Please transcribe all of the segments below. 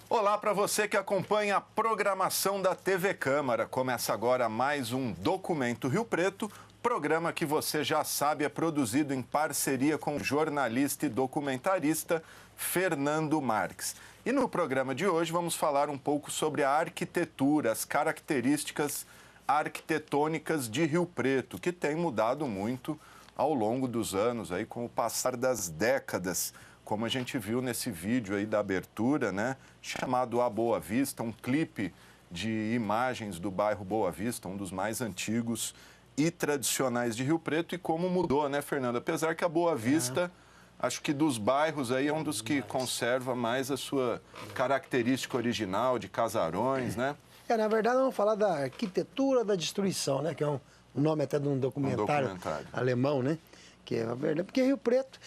Olá para você que acompanha a programação da TV Câmara. Começa agora mais um Documento Rio Preto, programa que você já sabe é produzido em parceria com o jornalista e documentarista Fernando Marques. E no programa de hoje vamos falar um pouco sobre a arquitetura, as características arquitetônicas de Rio Preto, que tem mudado muito ao longo dos anos, aí, com o passar das décadas, como a gente viu nesse vídeo aí da abertura, né, chamado A Boa Vista, um clipe de imagens do bairro Boa Vista, um dos mais antigos e tradicionais de Rio Preto, e como mudou, né, Fernando? Apesar que a Boa Vista, acho que dos bairros aí é um dos que conserva mais a sua característica original de casarões, né? Na verdade, vamos falar da arquitetura da destruição, né, que é um nome até de um documentário alemão, né? Que é a verdade, porque Rio Preto,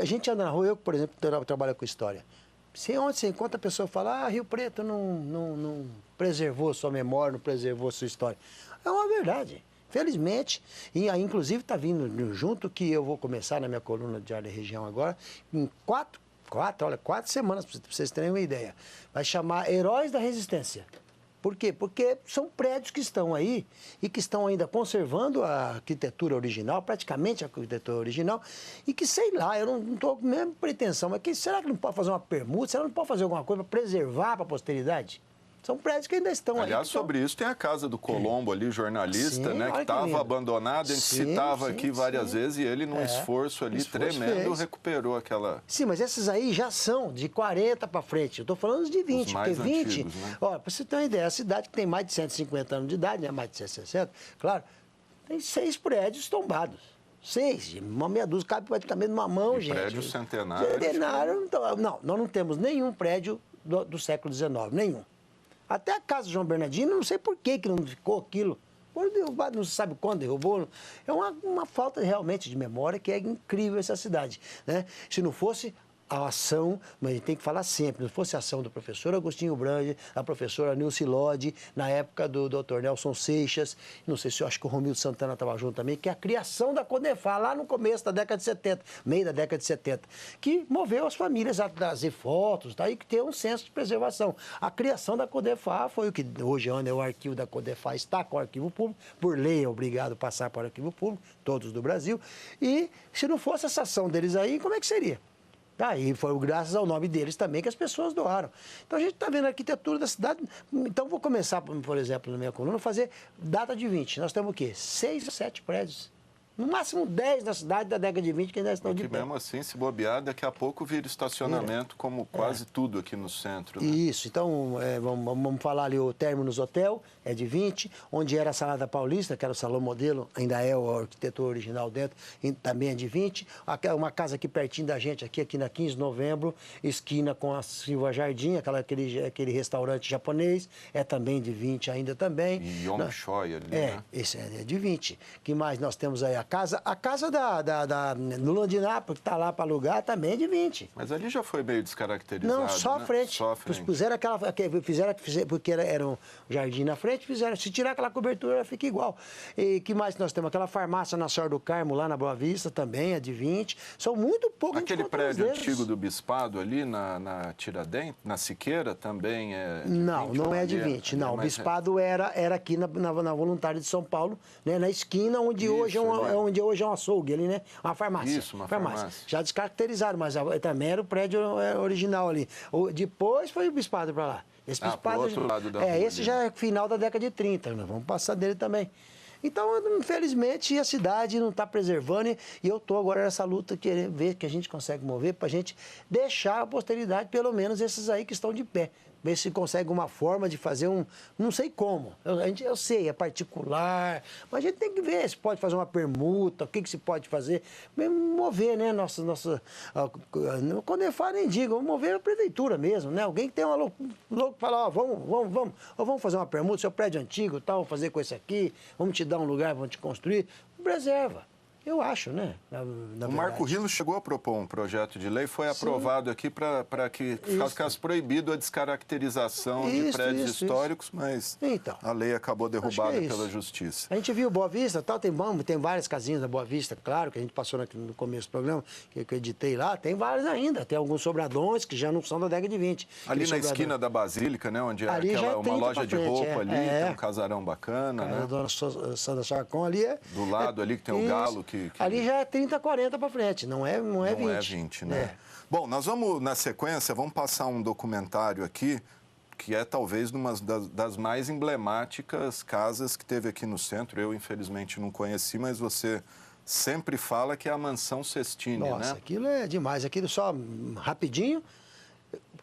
a gente anda na rua, eu, por exemplo, trabalho com história. Onde você encontra a pessoa fala, Rio Preto não preservou sua memória, não preservou sua história. É uma verdade, felizmente. E aí, inclusive, está vindo junto que eu vou começar na minha coluna de Diário da Região agora, em quatro semanas, para vocês terem uma ideia. Vai chamar Heróis da Resistência. Por quê? Porque são prédios que estão aí e que estão ainda conservando a arquitetura original, praticamente a arquitetura original, e que, sei lá, eu não estou com a mesma pretensão, mas será que não pode fazer uma permuta? Será que não pode fazer alguma coisa para preservar para a posteridade? São prédios que ainda estão aí. Aliás, sobre isso tem a casa do Colombo ali, jornalista, né, que estava abandonada, a gente citava aqui várias vezes, e ele, num esforço ali tremendo, recuperou aquela... Sim, mas esses aí já são de 40 para frente. Eu estou falando de 20, porque 20... Antigos, né? Olha, para você ter uma ideia, a cidade que tem mais de 150 anos de idade, né, mais de 160, claro, tem 6 prédios tombados. 6, uma meia dúzia, cabe praticamente numa mão, gente. Prédio centenário. Centenário, não, nós não temos nenhum prédio do século XIX, nenhum. Até a casa do João Bernardino, não sei por que não ficou aquilo. Foi derrubado, não se sabe quando derrubou. É uma falta realmente de memória que é incrível essa cidade, né? Se não fosse a ação, mas a gente tem que falar sempre, não fosse a ação do professor Agostinho Brandi, a professora Nilce Lodi, na época do Dr. Nelson Seixas, não sei se eu acho que o Romildo Santana estava junto também, que é a criação da Codefar, lá no começo da década de 70, meio da década de 70, que moveu as famílias a trazer fotos, tá? E que tem um senso de preservação. A criação da Codefar foi o que hoje é o arquivo da Codefar está com o arquivo público, por lei é obrigado a passar para o arquivo público, todos do Brasil, e se não fosse essa ação deles aí, como é que seria? Aí foi graças ao nome deles também que as pessoas doaram. Então a gente está vendo a arquitetura da cidade. Então vou começar, por exemplo, na minha coluna, fazer data de 20. Nós temos o quê? 6 ou 7 prédios. No máximo 10 na cidade da década de 20 que ainda estão de pé. Mesmo assim, se bobear, daqui a pouco vira estacionamento, como quase tudo aqui no centro. Né? Isso, então vamos falar ali, o Terminus Hotel é de 20, onde era a Salada Paulista, que era o salão modelo, ainda é o arquitetura original dentro, também é de 20. Uma casa aqui pertinho da gente, aqui na 15 de novembro, esquina com a Silva Jardim, aquele restaurante japonês, é também de 20 ainda também. E Yong Choi ali, né? Esse é de 20. Que mais nós temos aí? A casa do Landinápolis, que está lá para alugar, também é de 20. Mas ali já foi meio descaracterizado, não, só né? frente. Só frente. Fizeram porque era um jardim na frente, se tirar aquela cobertura, ela fica igual. E que mais nós temos? Aquela farmácia na Senhora do Carmo, lá na Boa Vista, também é de 20. São muito poucos. Aquele prédio antigo do Bispado ali na Tiradentes, na Siqueira, também é de 20? Não é de 20, não. O Bispado era aqui na Voluntária de São Paulo, né, na esquina onde hoje é um açougue ali, né? Uma farmácia. Isso, uma farmácia. Já descaracterizaram, mas também era o prédio original ali. Depois foi o Bispado para lá. Esse Bispado, pro outro lado da rua esse já é final da década de 30, nós vamos passar dele também. Então, infelizmente, a cidade não está preservando e eu estou agora nessa luta, querendo ver que a gente consegue mover para a gente deixar a posteridade, pelo menos esses aí que estão de pé. Ver se consegue uma forma de fazer não sei como, eu sei, é particular, mas a gente tem que ver se pode fazer uma permuta, o que se pode fazer, mover, né, quando eu falo, nem digo, mover a prefeitura mesmo, né, alguém que tem uma louco fala, vamos fazer uma permuta, seu prédio antigo, tal, vamos fazer com esse aqui, vamos te dar um lugar, vamos te construir, preserva. Eu acho, né? O Marco Rilo chegou a propor um projeto de lei, foi aprovado aqui para que ficasse proibido a descaracterização de prédios históricos, mas a lei acabou derrubada pela Justiça. A gente viu Boa Vista, tal, tem várias casinhas da Boa Vista, claro, que a gente passou no começo do programa, que eu editei lá, tem várias ainda, tem alguns sobradões que já não são da década de 20. Ali na esquina da Basílica, né, onde é uma loja de roupa ali, tem um casarão bacana, né? A dona Sandra Chacon ali do lado ali que tem o galo que... Ali já é 30, 40 para frente, não é 20. Não é 20, né? Bom, nós vamos, na sequência, vamos passar um documentário aqui, que é talvez uma das mais emblemáticas casas que teve aqui no centro. Eu, infelizmente, não conheci, mas você sempre fala que é a Mansão Sestini, né? Nossa, aquilo é demais. Aquilo só, rapidinho,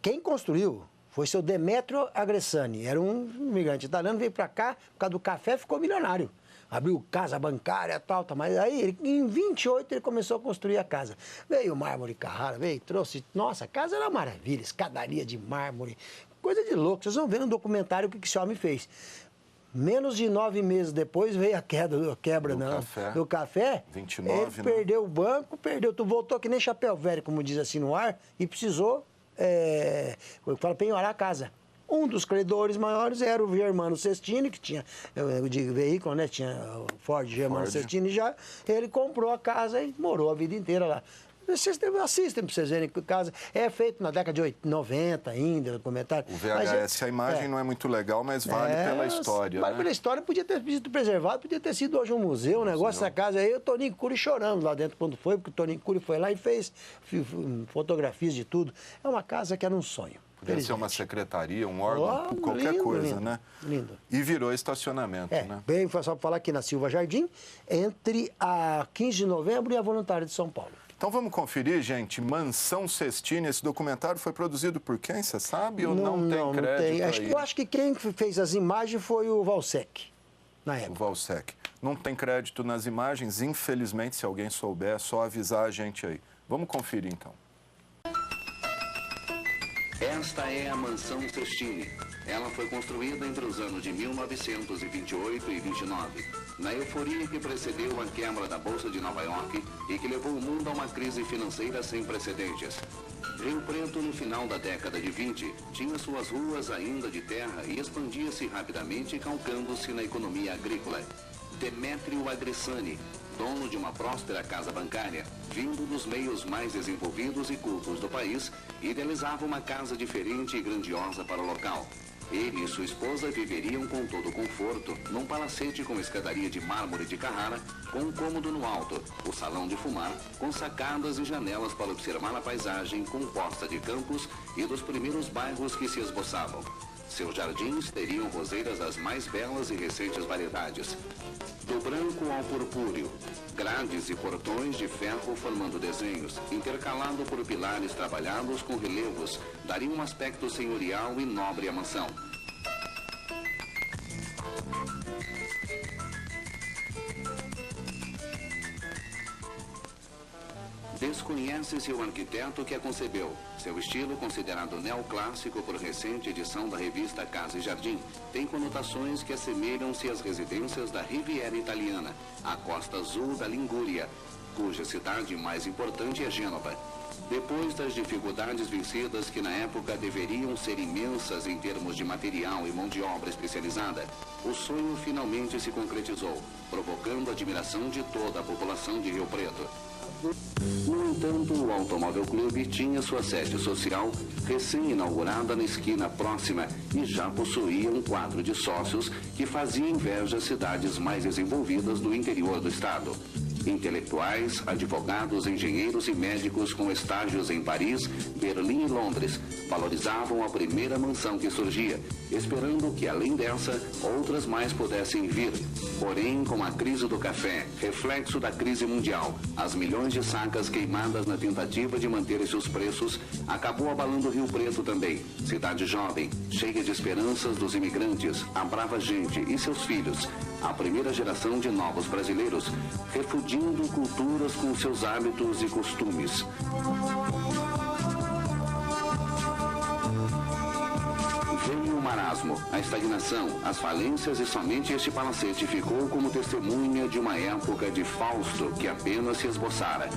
quem construiu foi seu Demetrio Agressani. Era um imigrante italiano, veio para cá, por causa do café, ficou milionário. Abriu casa bancária e tal, mas aí em 28 ele começou a construir a casa. Veio mármore Carrara, trouxe... Nossa, a casa era uma maravilha, escadaria de mármore, coisa de louco. Vocês vão ver no documentário o que esse homem fez. Menos de 9 meses depois veio a quebra do café. 29, ele perdeu o banco, tu voltou que nem chapéu velho, como diz assim no ar, e precisou, penhorar a casa. Um dos credores maiores era o Germano Sestini, que tinha de veículo, né? Tinha o Ford Germano Sestini, já ele comprou a casa e morou a vida inteira lá. Vocês assistem para vocês verem que a casa é feito na década de 90 ainda, no comentário. O VHS, a imagem não é muito legal, mas vale pela história. Vale pela história, podia ter sido preservado, podia ter sido hoje um museu, um negócio dessa casa aí. O Toninho Cury chorando lá dentro quando foi, porque o Toninho Cury foi lá e fez fotografias de tudo. É uma casa que era um sonho. Podia ser uma secretaria, um órgão, qualquer coisa, né? Lindo. E virou estacionamento, né? Bem, foi só para falar aqui na Silva Jardim, entre a 15 de novembro e a Voluntária de São Paulo. Então vamos conferir, gente, Mansão Sestini. Esse documentário foi produzido por quem, você sabe? Ou não tem crédito aí? Eu acho que quem fez as imagens foi o Valsec, na época. O Valsec. Não tem crédito nas imagens, infelizmente, se alguém souber, é só avisar a gente aí. Vamos conferir, então. Esta é a Mansão Sestini. Ela foi construída entre os anos de 1928 e 29, na euforia que precedeu a quebra da Bolsa de Nova York e que levou o mundo a uma crise financeira sem precedentes. Rio Preto, no final da década de 20, tinha suas ruas ainda de terra e expandia-se rapidamente, calcando-se na economia agrícola. Demetrio Agressani, dono de uma próspera casa bancária, vindo dos meios mais desenvolvidos e cultos do país, idealizava uma casa diferente e grandiosa para o local. Ele e sua esposa viveriam com todo conforto num palacete com escadaria de mármore de Carrara, com um cômodo no alto, o salão de fumar, com sacadas e janelas para observar a paisagem composta de campos e dos primeiros bairros que se esboçavam. Seus jardins teriam roseiras das mais belas e recentes variedades. Do branco ao purpúreo, grades e portões de ferro formando desenhos, intercalado por pilares trabalhados com relevos, dariam um aspecto senhorial e nobre à mansão. Desconhece-se o arquiteto que a concebeu. Seu estilo, considerado neoclássico por recente edição da revista Casa e Jardim, tem conotações que assemelham-se às residências da Riviera Italiana, a costa azul da Ligúria, cuja cidade mais importante é Gênova. Depois das dificuldades vencidas que na época deveriam ser imensas em termos de material e mão de obra especializada, o sonho finalmente se concretizou, provocando a admiração de toda a população de Rio Preto. No entanto, o Automóvel Clube tinha sua sede social recém-inaugurada na esquina próxima e já possuía um quadro de sócios que fazia inveja às cidades mais desenvolvidas do interior do estado. Intelectuais, advogados, engenheiros e médicos com estágios em Paris, Berlim e Londres valorizavam a primeira mansão que surgia, esperando que, além dessa, outras mais pudessem vir. Porém, com a crise do café, reflexo da crise mundial, as milhões de sacas queimadas na tentativa de manter seus preços, acabou abalando Rio Preto também. Cidade jovem, cheia de esperanças dos imigrantes, a brava gente e seus filhos, a primeira geração de novos brasileiros, refundindo culturas com seus hábitos e costumes. Veio uma marasmo, a estagnação, as falências e somente este palacete ficou como testemunha de uma época de Fausto que apenas se esboçara.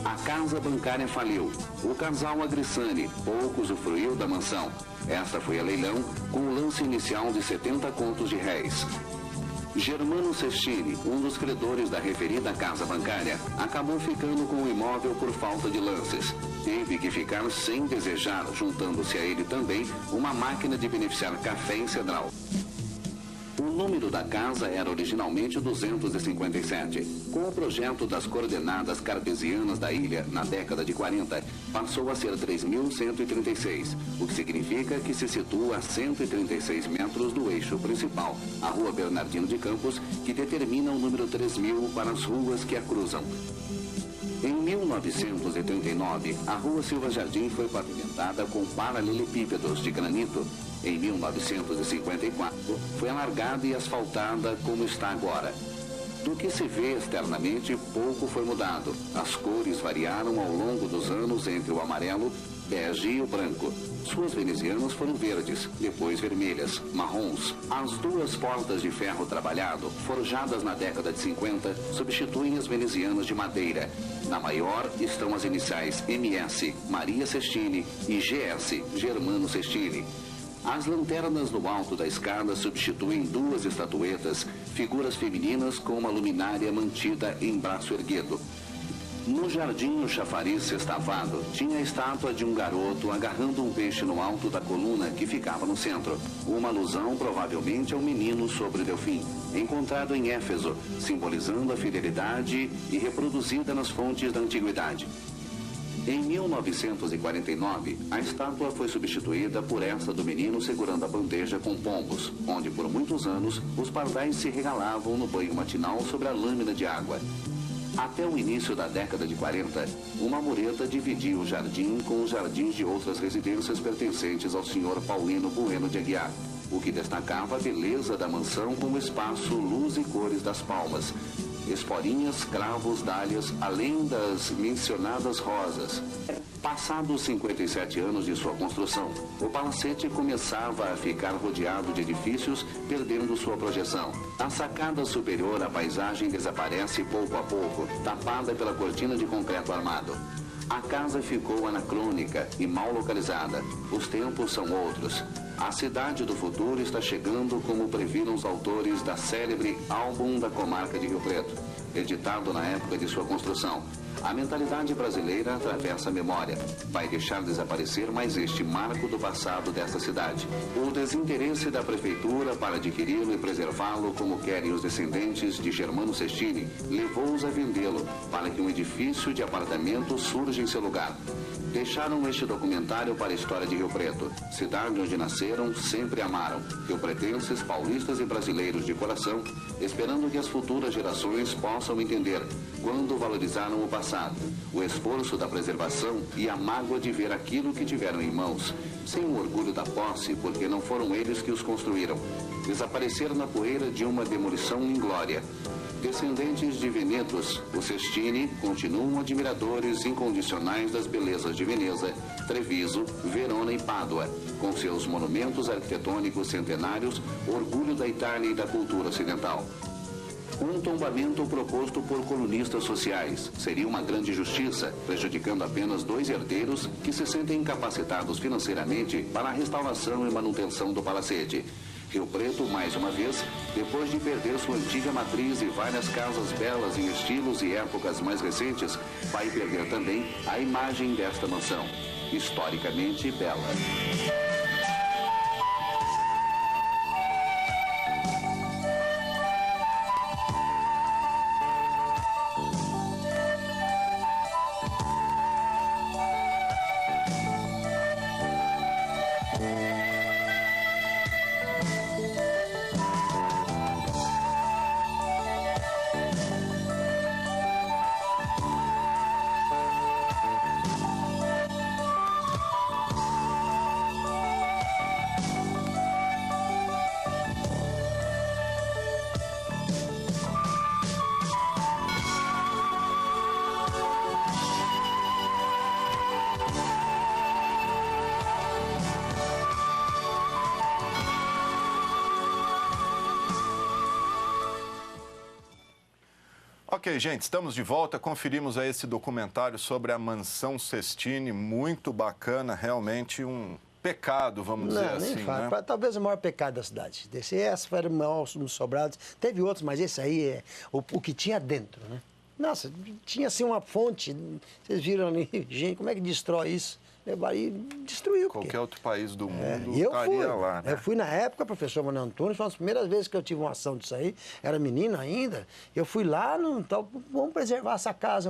A casa bancária faliu. O casal Agrissani pouco usufruiu da mansão. Esta foi a leilão com o lance inicial de 70 contos de réis. Germano Sestini, um dos credores da referida casa bancária, acabou ficando com o imóvel por falta de lances. Teve que ficar sem desejar, juntando-se a ele também uma máquina de beneficiar café em Cedral. O número da casa era originalmente 257. Com o projeto das coordenadas cartesianas da ilha, na década de 40, passou a ser 3.136, o que significa que se situa a 136 metros do eixo principal, a Rua Bernardino de Campos, que determina o número 3.000 para as ruas que a cruzam. Em 1939, a Rua Silva Jardim foi pavimentada com paralelepípedos de granito. Em 1954, foi alargada e asfaltada como está agora. Do que se vê externamente, pouco foi mudado. As cores variaram ao longo dos anos entre o amarelo, bege e o branco. Suas venezianas foram verdes, depois vermelhas, marrons. As duas portas de ferro trabalhado, forjadas na década de 50, substituem as venezianas de madeira. Na maior estão as iniciais MS, Maria Sestini, e GS, Germano Sestini. As lanternas no alto da escada substituem duas estatuetas, figuras femininas com uma luminária mantida em braço erguido. No jardim, o chafariz sextavado tinha a estátua de um garoto agarrando um peixe no alto da coluna que ficava no centro. Uma alusão provavelmente ao menino sobre Delfim, encontrado em Éfeso, simbolizando a fidelidade e reproduzida nas fontes da antiguidade. Em 1949, a estátua foi substituída por essa do menino segurando a bandeja com pombos, onde por muitos anos os pardais se regalavam no banho matinal sobre a lâmina de água. Até o início da década de 40, uma mureta dividia o jardim com os jardins de outras residências pertencentes ao senhor Paulino Bueno de Aguiar, o que destacava a beleza da mansão com o espaço, luz e cores das palmas, esporinhas, cravos, dálias, além das mencionadas rosas. Passados 57 anos de sua construção, o palacete começava a ficar rodeado de edifícios, perdendo sua projeção. A sacada superior, a paisagem desaparece pouco a pouco, tapada pela cortina de concreto armado. A casa ficou anacrônica e mal localizada. Os tempos são outros. A cidade do futuro está chegando, como previram os autores da célebre Álbum da Comarca de Rio Preto, editado na época de sua construção. A mentalidade brasileira atravessa a memória. Vai deixar desaparecer mais este marco do passado dessa cidade. O desinteresse da prefeitura para adquiri-lo e preservá-lo, como querem os descendentes de Germano Sestini, levou-os a vendê-lo, para que um edifício de apartamentos surja em seu lugar. Deixaram este documentário para a história de Rio Preto, cidade onde nasceram, sempre amaram, riopretenses, paulistas e brasileiros de coração, esperando que as futuras gerações possam entender quando valorizaram o passado, o esforço da preservação e a mágoa de ver aquilo que tiveram em mãos, sem o orgulho da posse, porque não foram eles que os construíram, desapareceram na poeira de uma demolição inglória. Descendentes de Venetos, os Sestini continuam admiradores incondicionais das belezas de Veneza, Treviso, Verona e Pádua, com seus monumentos arquitetônicos centenários, orgulho da Itália e da cultura ocidental. Um tombamento proposto por colunistas sociais seria uma grande justiça, prejudicando apenas dois herdeiros que se sentem incapacitados financeiramente para a restauração e manutenção do palacete. Rio Preto, mais uma vez, depois de perder sua antiga matriz e várias casas belas em estilos e épocas mais recentes, vai perder também a imagem desta mansão, historicamente bela. Ok, gente, estamos de volta. Conferimos aí esse documentário sobre a Mansão Sestini, muito bacana, realmente um pecado, vamos dizer assim, nem fala. né? Talvez o maior pecado da cidade. Esse foi o maior nos sobrados. Teve outros, mas esse aí é o que tinha dentro, né? Nossa, tinha assim uma fonte. Vocês viram ali, gente, como é que destrói isso? E destruiu. Qualquer outro país do mundo eu estaria fui, lá, né? Eu fui na época, professor Manuel Antunes, foi uma das primeiras vezes que eu tive uma ação disso aí, era menino ainda, eu fui lá, então, vamos preservar essa casa,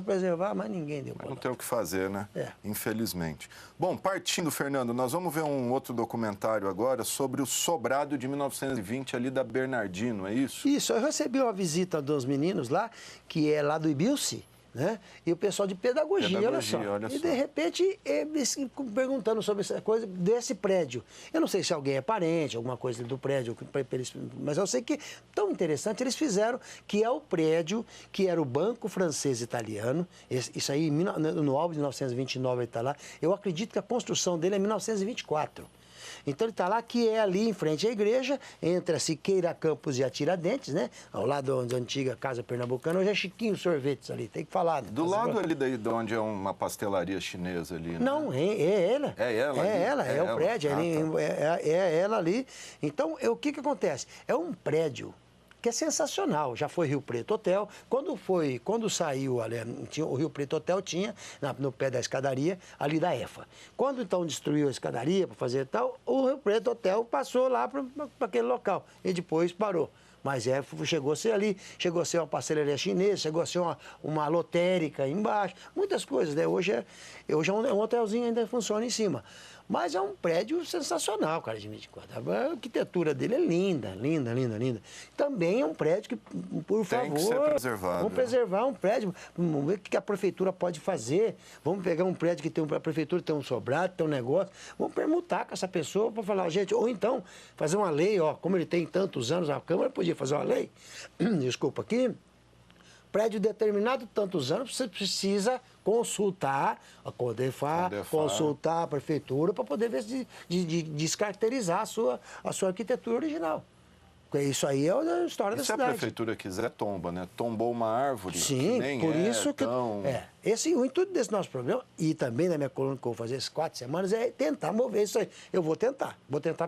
mas ninguém deu bola. Não tem o que fazer, né? Infelizmente. Bom, partindo, Fernando, nós vamos ver um outro documentário agora sobre o sobrado de 1920 ali da Bernardino, é isso? Isso, eu recebi uma visita dos meninos lá, que é lá do Ibilce, né? E o pessoal de pedagogia, olha só. E de repente, eles perguntando sobre essa coisa desse prédio. Eu não sei se alguém é parente, alguma coisa do prédio, mas eu sei que, tão interessante, eles fizeram que é o prédio que era o Banco Francês Italiano. Isso aí, no álbum de 1929 ele está lá. Eu acredito que a construção dele é 1924. Então ele está lá, que é ali em frente à igreja, entre a Siqueira Campos e a Tiradentes, né? Ao lado da antiga Casa Pernambucana, hoje é Chiquinho Sorvetes ali, tem que falar. Né? Do lado ali de onde é uma pastelaria chinesa ali, né? Não, é ela. É ela? É ela, é o prédio, tá. é ela ali. Então, o que acontece? É um prédio que é sensacional. Já foi Rio Preto Hotel. Quando saiu ali, o Rio Preto Hotel tinha no pé da escadaria ali da EFA. Quando então destruiu a escadaria para fazer tal, o Rio Preto Hotel passou lá para aquele local e depois parou. Mas chegou a ser ali, chegou a ser uma pastelaria chinesa, chegou a ser uma lotérica embaixo, muitas coisas, né? Hoje é um hotelzinho, ainda funciona em cima. Mas é um prédio sensacional, cara, de 24. A arquitetura dele é linda, linda, linda, linda. Também é um prédio que, por favor... Tem que ser preservado. Vamos preservar um prédio, vamos ver o que a prefeitura pode fazer. Vamos pegar um prédio que a prefeitura tem um sobrado, tem um negócio. Vamos permutar com essa pessoa para falar, gente, ou então fazer uma lei, ó, como ele tem tantos anos, a Câmara podia fazer uma lei, desculpa aqui, prédio determinado tantos anos, você precisa consultar a Codefar, consultar a prefeitura para poder ver se descaracterizar a sua arquitetura original. Porque isso aí é a história da cidade. Se a prefeitura quiser, tomba, né? Tombou uma árvore. Sim, nem por isso que... tão... o intuito desse nosso programa, e também na minha coluna que eu vou fazer essas 4 semanas, é tentar mover isso aí. Eu vou tentar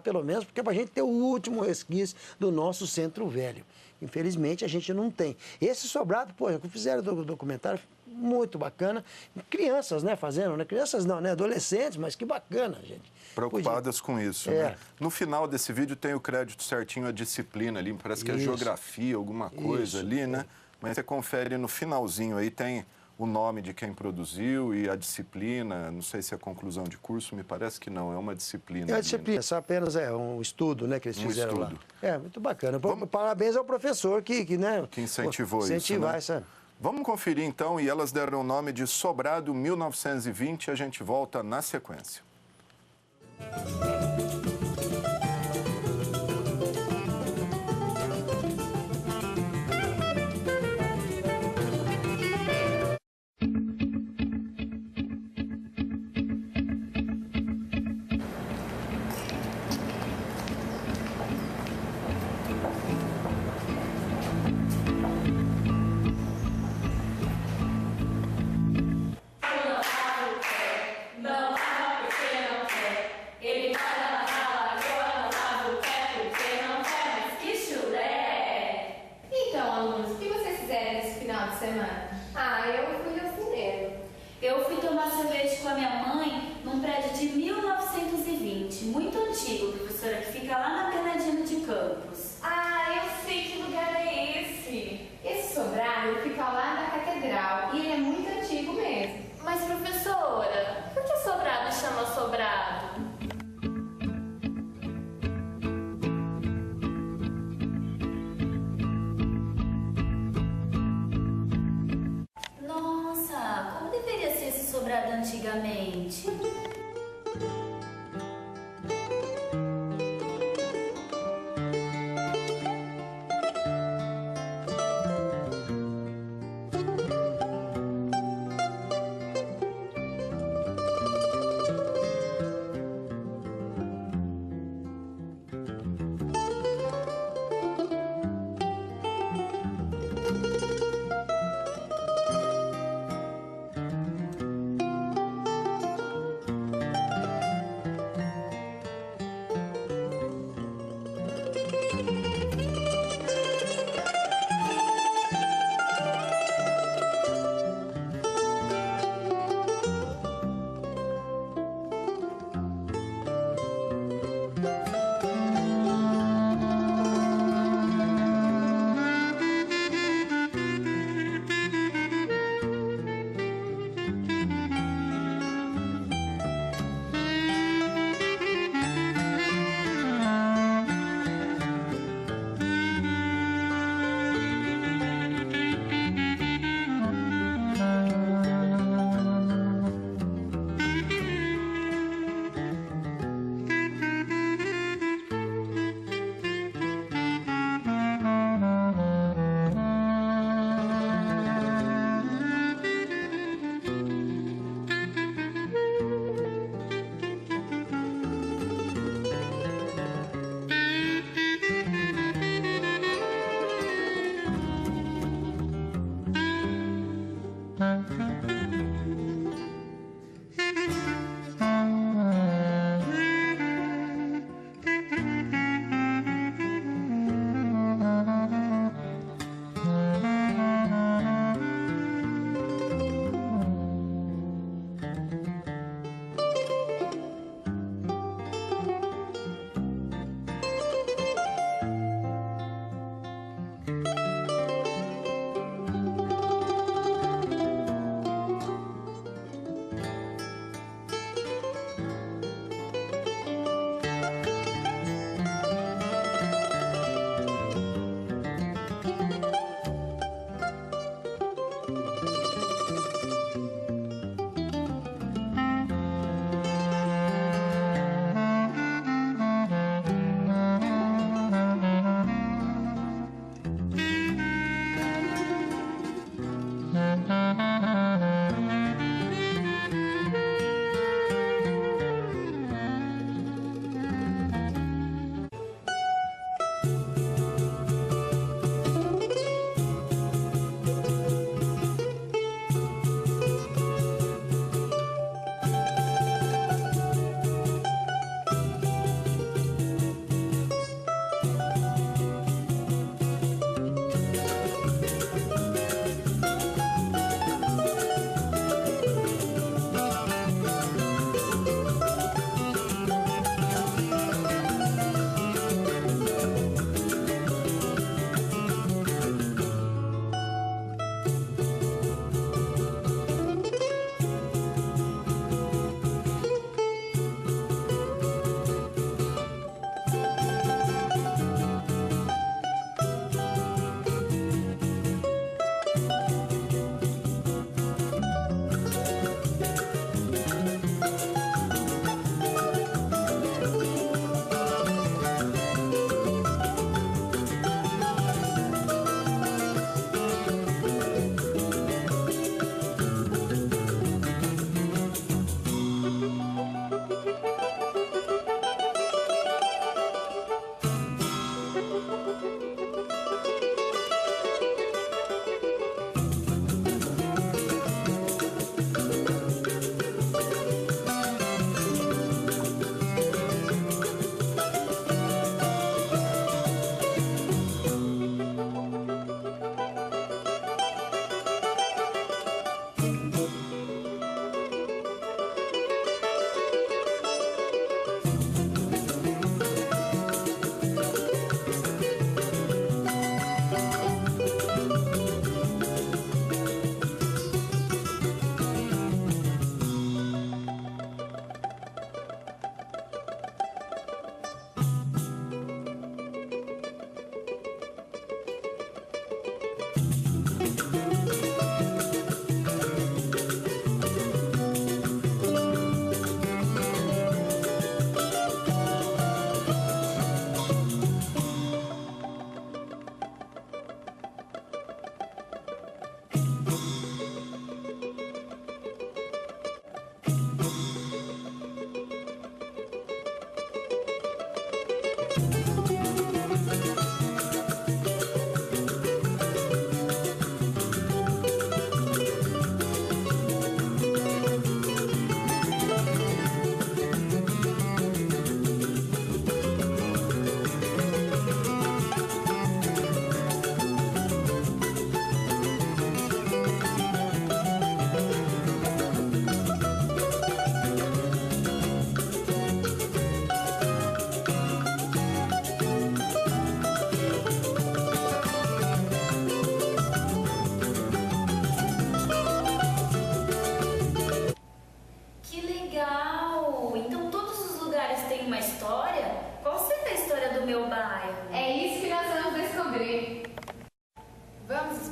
pelo menos, porque é para a gente ter o último resquício do nosso centro velho. Infelizmente, a gente não tem. Esse sobrado, fizeram do documentário, muito bacana. Crianças, né, fazendo, né? Crianças não, né? Adolescentes, mas que bacana, gente. Preocupadas com isso, né? No final desse vídeo tem o crédito certinho, a disciplina ali, parece que é geografia, alguma coisa ali, né? Mas você confere no finalzinho aí, tem o nome de quem produziu e a disciplina, não sei se é conclusão de curso, me parece que não, é uma disciplina. É a disciplina, né? Só apenas um estudo, né, que eles fizeram lá. Muito bacana. Parabéns ao professor que incentivou isso, né? essa... Vamos conferir então, e elas deram o nome de Sobrado 1920, a gente volta na sequência. Não há porque não quer, ele vai na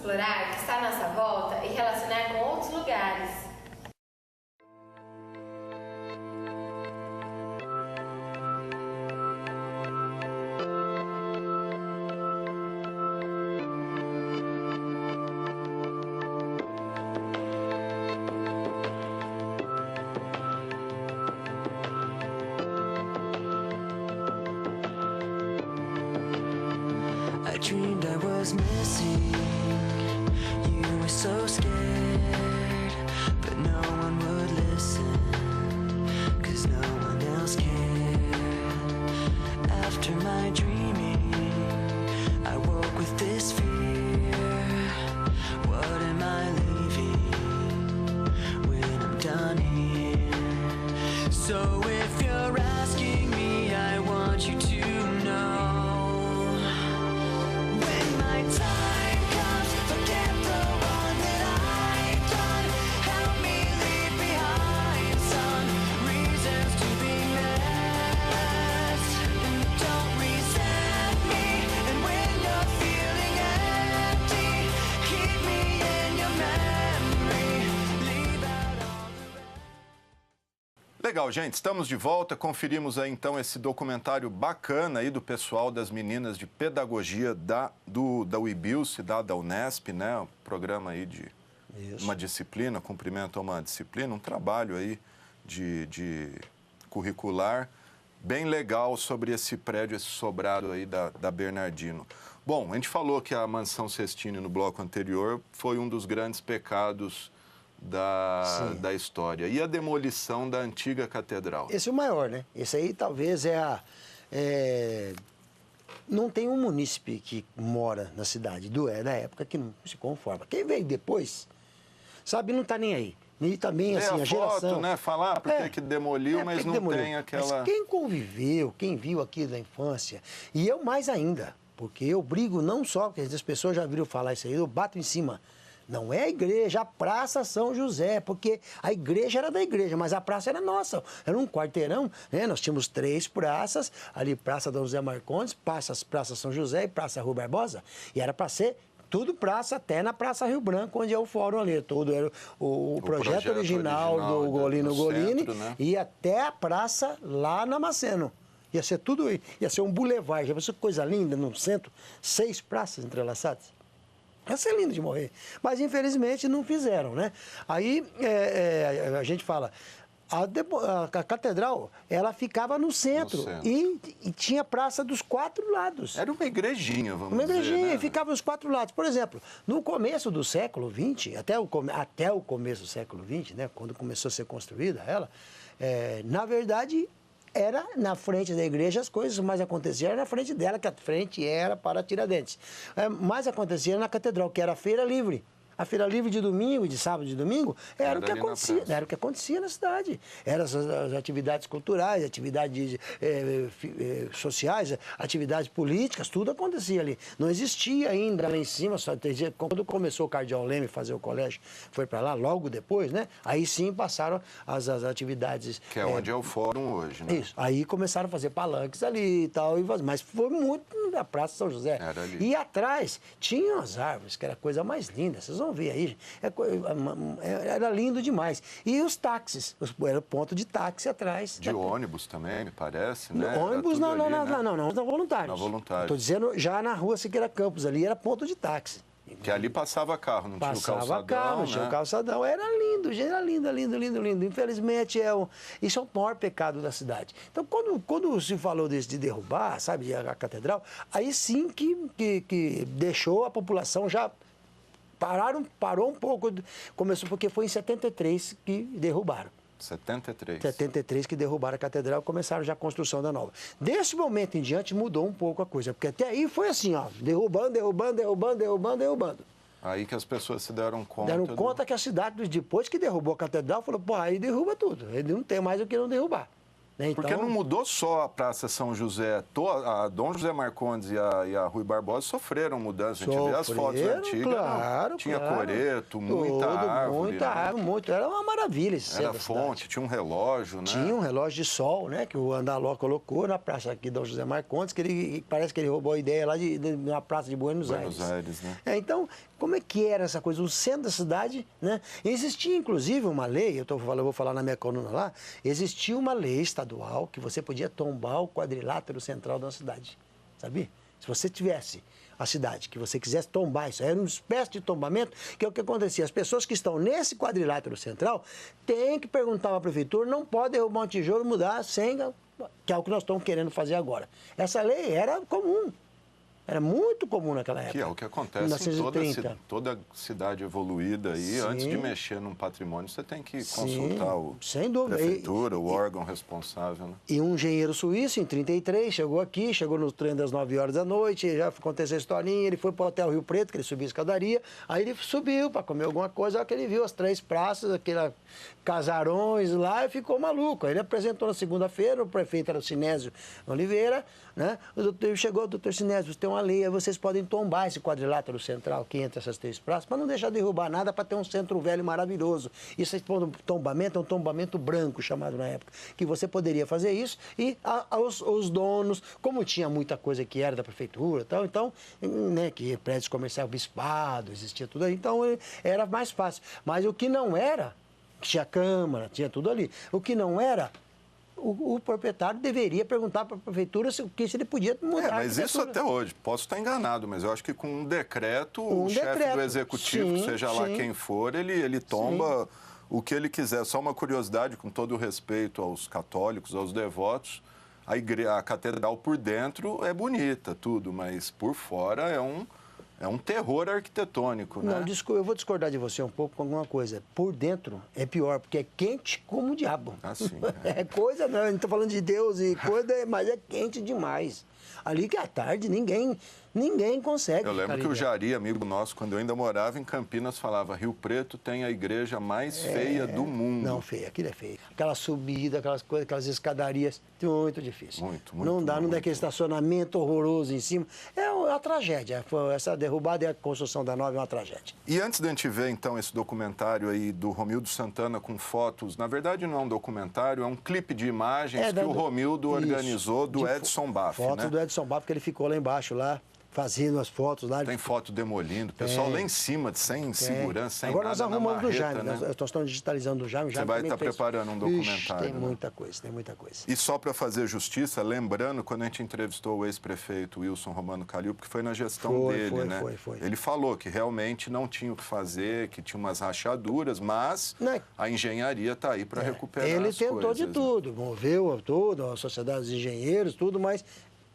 explorar o que está à nossa volta e relacionar com outros lugares. I dreamed I was missing. You were so scared, but no one would listen, 'cause no one else cared. After my dreaming, I woke with this fear. What am I leaving when I'm done here? So if you're asking me, I want you to know. Legal, gente, estamos de volta. Conferimos aí então esse documentário bacana aí do pessoal das meninas de pedagogia da UIBIL, da Unesp, né? Um programa aí de uma disciplina, cumprimento a uma disciplina, um trabalho aí de curricular bem legal sobre esse prédio, esse sobrado aí da Bernardino. Bom, a gente falou que a mansão Sestini no bloco anterior foi um dos grandes pecados da história. E a demolição da antiga catedral? Esse é o maior, né? Esse aí talvez não tem um munícipe que mora na cidade da época que não se conforma. Quem veio depois, sabe, não está nem aí. E também, assim, a geração... foto, né? Falar porque que demoliu, mas não demoliu. Tem aquela... Mas quem conviveu, quem viu aqui da infância, e eu mais ainda, porque eu brigo não só, porque as pessoas já viram falar isso aí, eu bato em cima. Não é a igreja, a Praça São José, porque a igreja era da igreja, mas a praça era nossa. Era um quarteirão, né? Nós tínhamos 3 praças, ali Praça Dom José Marcondes, Praça São José e Praça Rui Barbosa. E era para ser tudo praça, até na Praça Rio Branco, onde é o fórum ali. Todo era o projeto original do Golino Golini, centro, né? E até a praça lá na Maceno. Ia ser tudo, ia ser um boulevard. Já pensou que coisa linda no centro? 6 praças entrelaçadas. Ia ser lindo de morrer. Mas, infelizmente, não fizeram, né? Aí, a gente fala, a catedral, ela ficava no centro. E tinha praça dos 4 lados. Era uma igrejinha, vamos dizer. Uma igrejinha, né? Ficava dos 4 lados. Por exemplo, no começo do século XX, até o começo do século XX, né? Quando começou a ser construída ela, na verdade... Era na frente da igreja, as coisas mais aconteciam era na frente dela, que a frente era para Tiradentes. Mais acontecia na catedral, que era a feira livre. A feira livre de domingo, de sábado e de domingo, era o que acontecia, era o que acontecia na cidade. Eram as atividades culturais, atividades sociais, atividades políticas, tudo acontecia ali. Não existia ainda lá em cima, só quando começou o Cardeal Leme a fazer o colégio, foi para lá, logo depois, né? Aí sim passaram as atividades... Que é onde é o fórum hoje, né? Isso. Aí começaram a fazer palanques ali e tal, mas foi muito na Praça São José. Era ali. E atrás tinham as árvores, que era a coisa mais linda, vocês vão ver aí, era lindo demais. E os táxis, era o ponto de táxi atrás. De ônibus também, me parece, né? Ônibus, não, ali, não, voluntários. Na voluntários. Estou dizendo, já na rua Siqueira Campos, ali era ponto de táxi. Que ali passava carro, não tinha o calçadão, Passava carro, não tinha o calçadão. Era lindo, gente, era lindo, lindo, lindo, lindo. Infelizmente, isso é o maior pecado da cidade. Então, quando se falou de derrubar, sabe, a catedral, aí sim que deixou a população já... Parou um pouco, começou porque foi em 73 que derrubaram. 73. 73 que derrubaram a catedral, começaram já a construção da nova. Desse momento em diante mudou um pouco a coisa, porque até aí foi assim, ó, derrubando. Aí que as pessoas se deram conta. Deram conta que a cidade, depois que derrubou a catedral, falou, pô, aí derruba tudo, ele não tem mais o que não derrubar. Né? Então, porque não mudou só a Praça São José, a Dom José Marcondes e a Rui Barbosa sofreram mudanças. A gente vê as fotos antigas, claro, tinha claro. coreto, muita árvore. Muita árvore, muito. Era uma maravilha esse Era centro da fonte, cidade. tinha um relógio, né? Tinha um relógio de sol, né? Que o Andaló colocou na praça aqui Dom José Marcondes, que parece que ele roubou a ideia lá na praça de Buenos Aires. Né? Então, como é que era essa coisa? O centro da cidade, né? Existia, inclusive, uma lei, eu vou falar na minha coluna lá, existia uma lei estadual que você podia tombar o quadrilátero central da cidade, sabia? Se você tivesse a cidade, que você quisesse tombar isso, era uma espécie de tombamento, que é o que acontecia. As pessoas que estão nesse quadrilátero central têm que perguntar à prefeitura, não pode derrubar um tijolo e mudar a senha, que é o que nós estamos querendo fazer agora. Essa lei era comum. Era muito comum naquela época. Que é o que acontece em toda cidade evoluída aí. Sim. Antes de mexer num patrimônio, você tem que Sim, consultar sem dúvida. a prefeitura, o órgão responsável. Né? E um engenheiro suíço, em 33, chegou no trem das 9 horas da noite, já aconteceu a historinha, ele foi para o Hotel Rio Preto, que ele subia a escadaria, aí ele subiu para comer alguma coisa, que ele viu as 3 praças, aqueles casarões lá, e ficou maluco. Aí ele apresentou na segunda-feira, o prefeito era o Sinésio Oliveira, né? Chegou o doutor Sinésio, tem uma lei, vocês podem tombar esse quadrilátero central aqui entre essas 3 praças, para não deixar derrubar nada, para ter um centro velho maravilhoso. Isso é tombamento, é um tombamento branco, chamado na época, que você poderia fazer isso e os donos, como tinha muita coisa que era da prefeitura, então né, que prédios comerciais, bispado, existia tudo aí, então era mais fácil. Mas o que não era, tinha câmara, tinha tudo ali, o que não era, o proprietário deveria perguntar para a prefeitura se ele podia mudar. Mas isso até hoje, posso estar enganado, mas eu acho que com um decreto, o chefe do executivo, seja lá quem for, ele tomba o que ele quiser. Só uma curiosidade, com todo o respeito aos católicos, aos devotos, a catedral por dentro é bonita, tudo, mas por fora é um terror arquitetônico, né? Não, eu vou discordar de você um pouco com alguma coisa. Por dentro é pior, porque é quente como o diabo. Assim, é coisa, não estou falando de Deus e coisa, mas é quente demais. Ali que à tarde ninguém consegue. Eu lembro que o Jari, amigo nosso, quando eu ainda morava em Campinas, falava: Rio Preto tem a igreja mais feia do mundo. Não, feia, aquilo é feio. Aquela subida, aquelas coisas, aquelas escadarias, muito difícil. Muito. Não dá aquele estacionamento horroroso em cima. É uma tragédia. Essa derrubada e a construção da nova é uma tragédia. E antes de a gente ver, então, esse documentário aí do Romildo Santana com fotos, na verdade não é um documentário, é um clipe de imagens que o Romildo organizou do Edson Baff, né? Fotos do Edson Baff, que ele ficou lá embaixo, lá, fazendo as fotos lá. Tem foto demolindo, o pessoal lá em cima, sem segurança, sem Agora nada. Agora nós arrumamos do Jaime, né? nós estamos digitalizando do Jaime. Você vai estar preparando um documentário. Tem muita coisa, tem muita coisa. E só para fazer justiça, lembrando, quando a gente entrevistou o ex-prefeito Wilson Romano Calil, porque foi na gestão dele, né? Foi. Ele falou que realmente não tinha o que fazer, que tinha umas rachaduras, mas a engenharia está aí para recuperar ele as coisas. Ele tentou de tudo, moveu tudo, a sociedade dos engenheiros, tudo, mas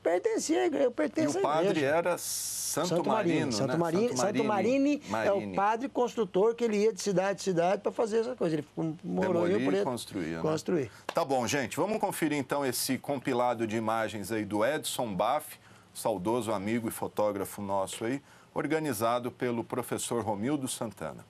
pertencia à igreja, pertence à igreja. E o padre era Santo Marino, Santo Marini é o padre construtor que ele ia de cidade em cidade para fazer essa coisa. Ele morou em Rio Preto. Construir. Tá bom, gente. Vamos conferir então esse compilado de imagens aí do Edson Baff, saudoso amigo e fotógrafo nosso aí, organizado pelo professor Romildo Santana.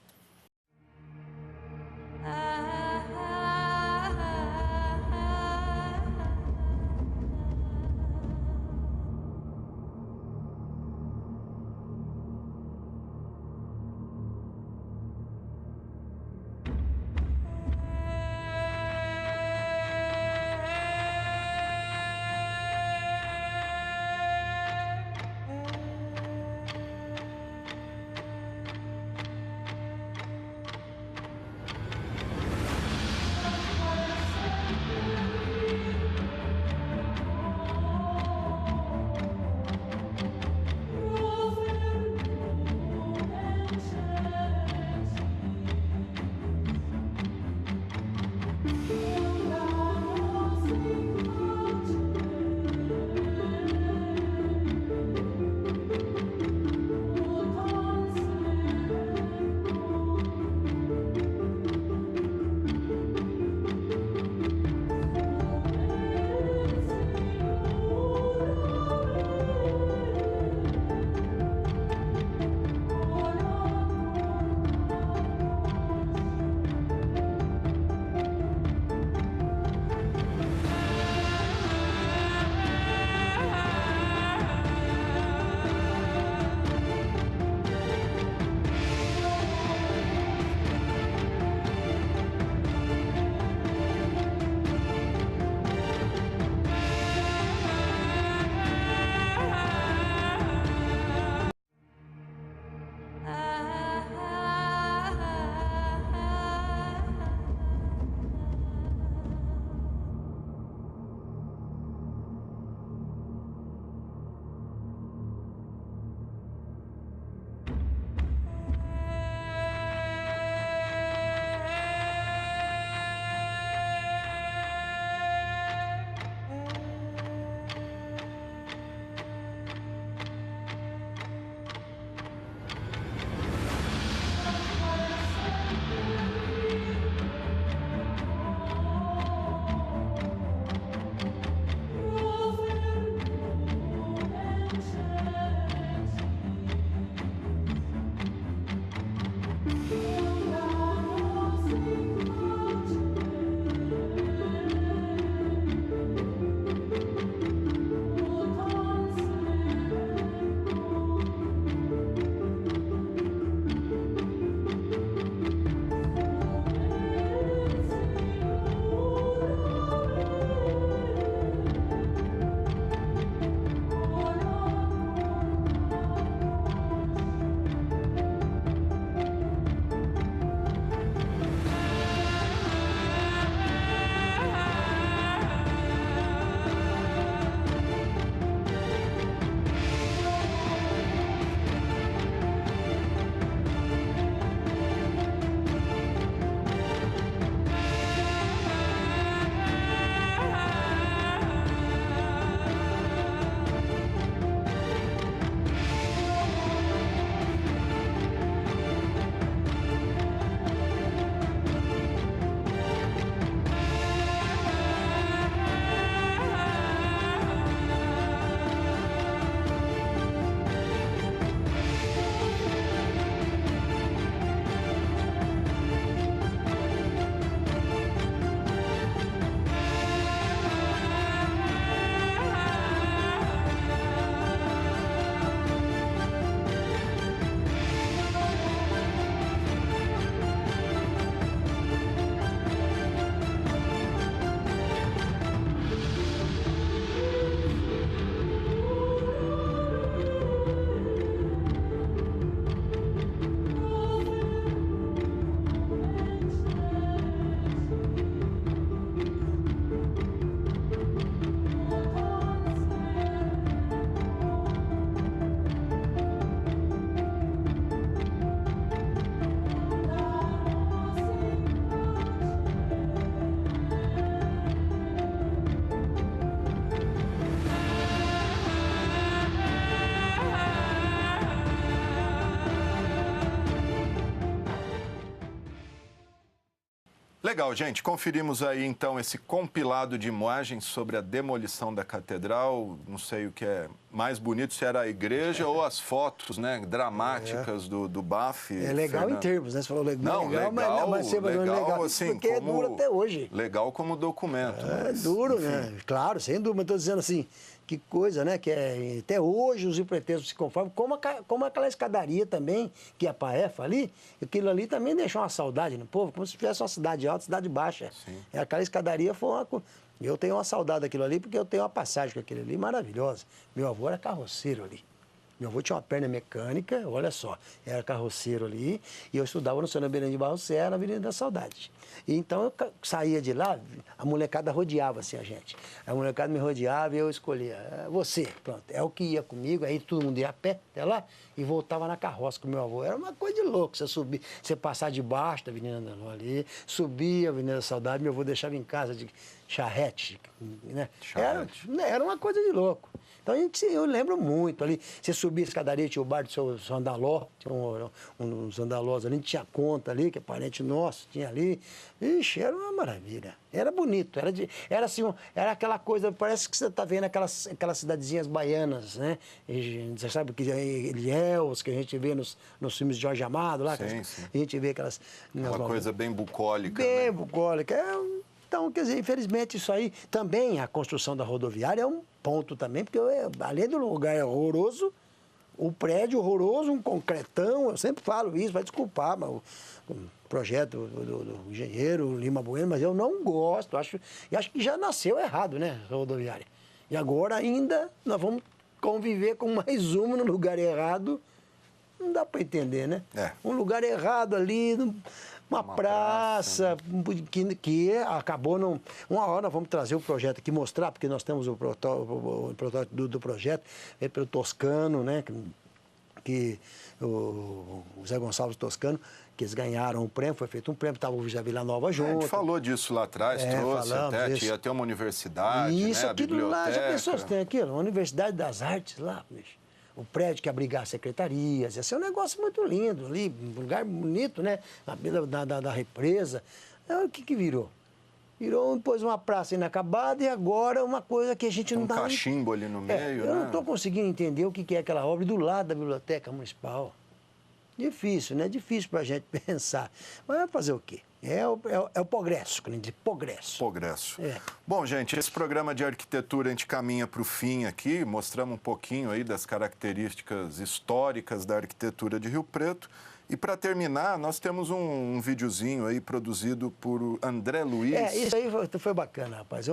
Legal, gente. Conferimos aí, então, esse compilado de imagens sobre a demolição da catedral. Não sei o que é mais bonito, se era a igreja ou as fotos, né, dramáticas do BAF. É legal, Fernando, em termos, né? Você falou legal, não, legal, mas legal assim, porque é duro até hoje. Legal como documento. É mas, duro, enfim. né? Claro, sem dúvida. Estou dizendo assim, que coisa, né? Que até hoje os rio-pretenses se conformam, como aquela escadaria também, que é a Paefa ali, aquilo ali também deixou uma saudade no povo, como se tivesse uma cidade alta, cidade baixa. Sim. Aquela escadaria foi uma... Eu tenho uma saudade daquilo ali, porque eu tenho uma passagem com aquele ali maravilhosa. Meu avô era carroceiro ali. Meu avô tinha uma perna mecânica, olha só, era carroceiro ali, e eu estudava no Senhor Beirão de Barro Serra, na Avenida da Saudade. E então eu saía de lá, a molecada rodeava assim a gente. A molecada me rodeava e eu escolhia, você, pronto, é o que ia comigo, aí todo mundo ia a pé até lá e voltava na carroça com meu avô. Era uma coisa de louco, você passar debaixo da Avenida Andaló ali, subia a Avenida da Saudade, meu avô deixava em casa de charrete, né? Era uma coisa de louco. Então, eu lembro muito ali. Você subia a escadaria, tinha o bar do seu Andaló, tinha uns Andalós ali, tinha conta ali, que é parente nosso, tinha ali. Ixi, era uma maravilha. Era bonito, era assim, era aquela coisa, parece que você está vendo aquelas cidadezinhas baianas, né? Você sabe que Ilhéus, que a gente vê nos filmes de Jorge Amado lá, sim, sim. A gente vê aquelas... Uma coisa bem bucólica. Bem bucólica. Então, quer dizer, infelizmente isso aí, também a construção da rodoviária é um ponto também, porque além do lugar horroroso, o prédio horroroso, um concretão, eu sempre falo isso, vai desculpar, mas o projeto do engenheiro Lima Bueno, mas eu não gosto, acho que já nasceu errado, né, a rodoviária. E agora ainda nós vamos conviver com mais uma no lugar errado, não dá para entender, né? Um lugar errado ali... Uma praça que acabou não... Uma hora nós vamos trazer o projeto aqui, mostrar, porque nós temos o protótipo do projeto, pelo Toscano, né? Que o Zé Gonçalves Toscano, que eles ganharam o prêmio, foi feito um prêmio, estava o José Villanova junto. A gente falou disso lá atrás, trouxe até, ia ter uma universidade, isso, né? A aquilo biblioteca. Lá, já pensou se tem aquilo? Uma Universidade das Artes lá, bicho. O prédio que abrigar secretarias, ia ser um negócio muito lindo ali, um lugar bonito, né? Na beira da represa. O que virou? Virou depois uma praça inacabada e agora uma coisa que a gente não dá... Um cachimbo ali no meio, eu né? não estou conseguindo entender o que é aquela obra do lado da Biblioteca Municipal. Difícil, né? Difícil para a gente pensar. Mas vai fazer o quê? É o progresso, que a gente diz, progresso. Progresso. Bom, gente, esse programa de arquitetura a gente caminha para o fim aqui, mostramos um pouquinho aí das características históricas da arquitetura de Rio Preto. E para terminar, nós temos um videozinho aí produzido por André Luiz. Isso aí foi bacana, rapaz.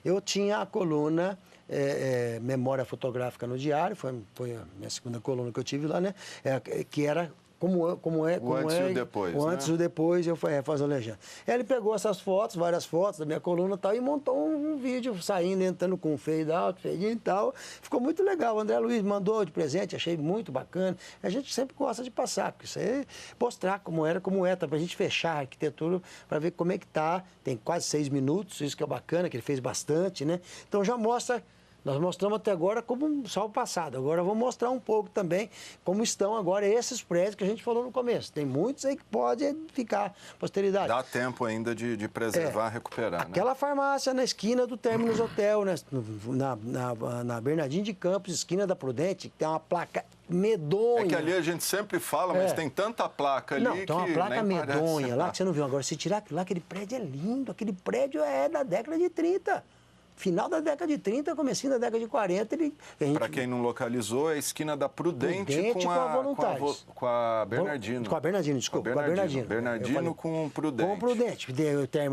Eu tinha a coluna Memória Fotográfica no Diário, foi a minha segunda coluna que eu tive lá, né? Que era... Como o antes e o depois, o antes e o depois, eu faço a legenda. Ele pegou essas fotos, várias fotos da minha coluna e tal, e montou um vídeo saindo, entrando com fade out, fade in e tal. Ficou muito legal. O André Luiz mandou de presente, achei muito bacana. A gente sempre gosta de passar, porque isso aí mostrar como é, tá, pra gente fechar a arquitetura, para ver como é que tá. Tem quase 6 minutos, isso que é bacana, que ele fez bastante, né? Então já mostra... Nós mostramos até agora como só o passado. Agora vamos mostrar um pouco também como estão agora esses prédios que a gente falou no começo. Tem muitos aí que podem ficar posteridade. Dá tempo ainda de preservar, recuperar, aquela farmácia na esquina do Términos Hotel, né? na Bernardino de Campos, esquina da Prudente, que tem uma placa medonha. É que ali a gente sempre fala, mas tem tanta placa ali que tem uma placa medonha parece. lá que você não viu. Agora, se tirar aquilo lá, aquele prédio é lindo. Aquele prédio é da década de 30. Final da década de 30, comecinho da década de 40. Para quem não localizou, é a esquina da Prudente com a Voluntários. Com a Bernardino. Com a Bernardino, desculpa. Com a Bernardino. Bernardino com o Prudente. Com o Prudente.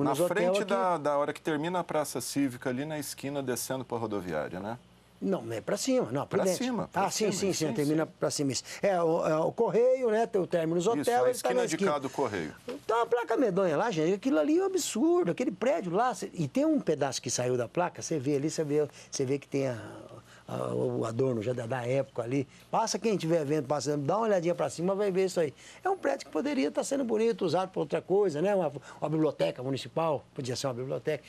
Na frente da hora que termina a Praça Cívica, ali na esquina, descendo para a rodoviária, né? Não, é para cima, não, Prudente. Pra cima. Sim, termina para cima. O Correio, né, tem o Términos Hotel. Isso, a esquina de cá do Correio. Então, a placa medonha lá, gente, aquilo ali é um absurdo, aquele prédio lá, e tem um pedaço que saiu da placa, você vê ali, você vê que tem o adorno já da época ali. Passa quem estiver vendo, dá uma olhadinha para cima, vai ver isso aí. É um prédio que poderia estar sendo bonito, usado para outra coisa, né? Uma biblioteca municipal, podia ser uma biblioteca,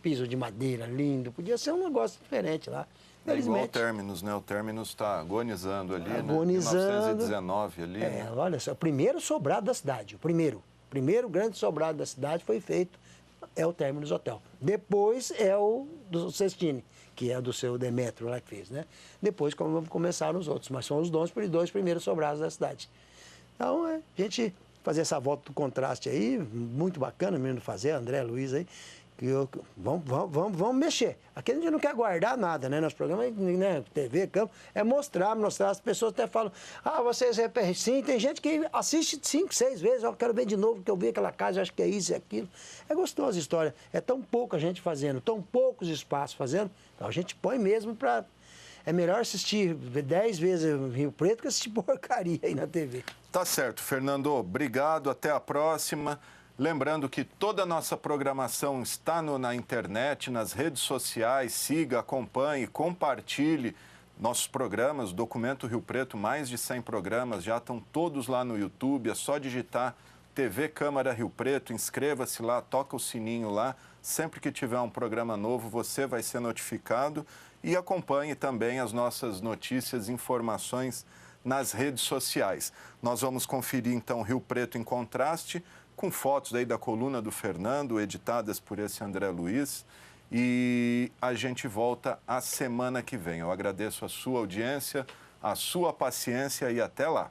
piso de madeira lindo, podia ser um negócio diferente lá. É igual o Términos, né? O Términos está agonizando ali, agonizando. Né? 1919 ali. Olha só, o primeiro sobrado da cidade, o primeiro grande sobrado da cidade foi feito é o Términos Hotel. Depois é o do Sestini, que é do seu Demetrio lá que fez, né? Depois começaram os outros, mas são os dois primeiros sobrados da cidade. Então, a gente fazer essa volta do contraste aí, muito bacana mesmo fazer, André, Luiz aí, vamos mexer. Aqui a gente não quer guardar nada, né? Nosso programa, né? TV, campo, é mostrar, as pessoas até falam, vocês repetem, sim, tem gente que assiste 5, 6 vezes, eu quero ver de novo, porque eu vi aquela casa, acho que é isso e aquilo. É gostosa a história, é tão pouca gente fazendo, tão poucos espaços fazendo, então a gente põe mesmo para... É melhor assistir 10 vezes Rio Preto que assistir porcaria aí na TV. Tá certo, Fernando, obrigado, até a próxima. Lembrando que toda a nossa programação está na internet, nas redes sociais. Siga, acompanhe, compartilhe nossos programas. Documento Rio Preto, mais de 100 programas, já estão todos lá no YouTube. É só digitar TV Câmara Rio Preto, inscreva-se lá, toca o sininho lá. Sempre que tiver um programa novo, você vai ser notificado. E acompanhe também as nossas notícias e informações nas redes sociais. Nós vamos conferir, então, Rio Preto em contraste, com fotos aí da coluna do Fernando, editadas por esse André Luiz. E a gente volta a semana que vem. Eu agradeço a sua audiência, a sua paciência e até lá.